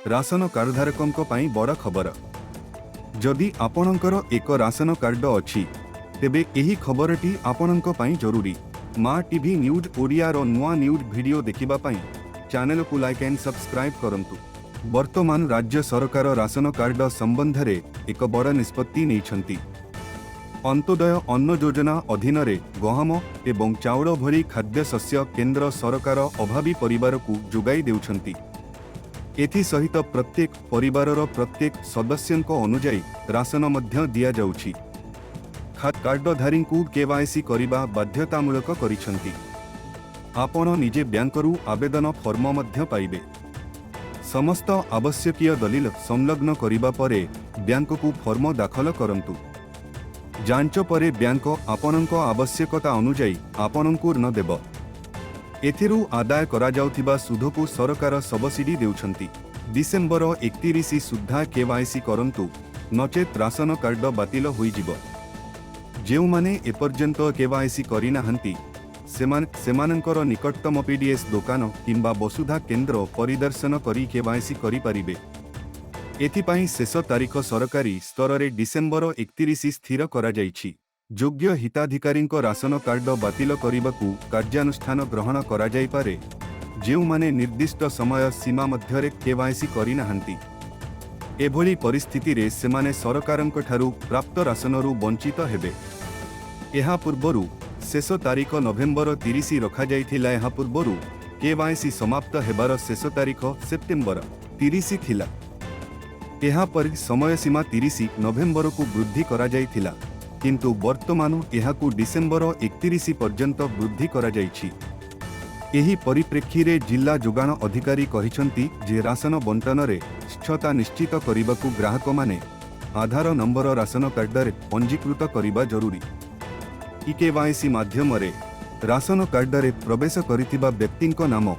Ration कार्डधारकों पाई बड़ खबर। जदि आपणकर एक राशन कार्ड अछि तेबे एही खबरटी आपणक पाई जरूरी। माँ टीवी न्यूज ओडिया रो नुआ न्यूज वीडियो देखिबा पाई चैनल को लाइक एंड सब्सक्राइब करंतु। वर्तमान राज्य सरकार राशन कार्ड संबंध रे एक बड़ निष्पत्ति नेइछंती। अंत्योदय अन्न योजना अधीन रे गहम एवं चाउल भरी खाद्य शस्य केंद्र सरकार अभावी परिवार को जोगाई देउछंती। एथि सहित प्रत्येक परिवारर प्रत्येक सदस्यंक अनुजाई राशन मध्य दिया जाउछि। कार्डधारी को केवाईसी करिबा बाध्यतामूलक करिछंती। आपण निजे बैंकरू आवेदन फॉर्म मध्य पाइबे। समस्त आवश्यकीय दलील संलग्न करिबा परे बैंक को फॉर्म दाखल करंतु। जांच परे बैंक आपणक आवश्यकता अनुजाई आपणଙ୍କୁ ऋण देब। एथिरु आदाय करा जाउथिबा सुध को सरकार सबसिडी देउछंती। डिसेंबर 31 सुद्धा केवाईसी करंतु नचेत राशन कार्ड बातिल होई जिवो। जेउ माने एपर्यंत केवाईसी करि नाहंती सेमानंकर निकटतम पीडीएस दुकान किंबा वसुधा केंद्र परिदर्शन करी केवाईसी करि परिबे। एथिपाई शेष तारीख सरकारी स्तर रे डिसेंबर 31 स्थिर करा जाइछि। योग्य हिताधिकारी राशन कार्ड बातिल करने कार्यानुष्ठान ग्रहण करा जाई पारे जेउ माने निर्दिष्ट समय सीमा मध्यरे केवाईसी करि नाहंती। एभली परिस्थिति रे सेमाने सरकारंक ठारू प्राप्त राशनरू वंचित हेबे। एहा पूर्वरु शेष तारीख नवेम्बर 30 रखा जाइथिला। एहा पूर्वरु केवाईसी समाप्त हेबार शेष तारीख सेप्टेम्बर 30 थिला। एहा पर समय सीमा 30 नवेम्बर को वृद्धि करा जाइथिला, किंतु वर्तमान एहाकू डिसेंबर 31 पर्यंत वृद्धि करा जाइछि। एही परिप्रेक्षी रे जिला जोगाण अधिकारी कहिसंती जे राशन बंटन रे स्थिरता निश्चित करिबाकू ग्राहक माने आधार नंबर राशन कार्ड रे पंजीकृत करिबा जरूरी। केवाईसी माध्यम रे राशन कार्ड रे प्रवेश करिथिबा व्यक्तिंक नाम,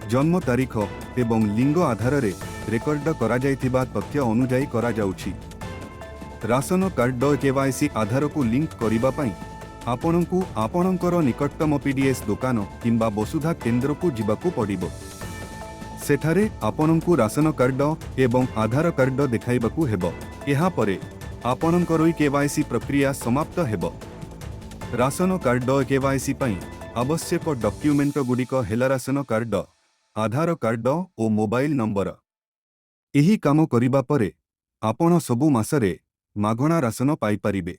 जन्म तारीख एवं लिंग आधार रे रेकर्ड करा जाइथिबा तथ्य अनुजाई करा जाउछि। राशन कार्ड केवाईसी आधार को लिंक करिबा पई आपणଙ୍କୁ आपणकर निकटतम पीडीएस दुकान किंबा वसुधा केंद्र को जिबाकू पड़िबो। सेठारे आपणଙ୍କୁ राशन कार्ड एवं आधार कार्ड देखाइबाकू हेबो। एहा परे आपणकर केवाईसी प्रक्रिया समाप्त हेबो। राशन कार्ड केवाईसी पई आवश्यक डॉक्यूमेंट गुडिक हेला राशन कार्ड, आधार कार्ड और मोबाइल नंबर। एही काम करिबा परे आपण सबु मासरे मागणा राशन पाई परिबे।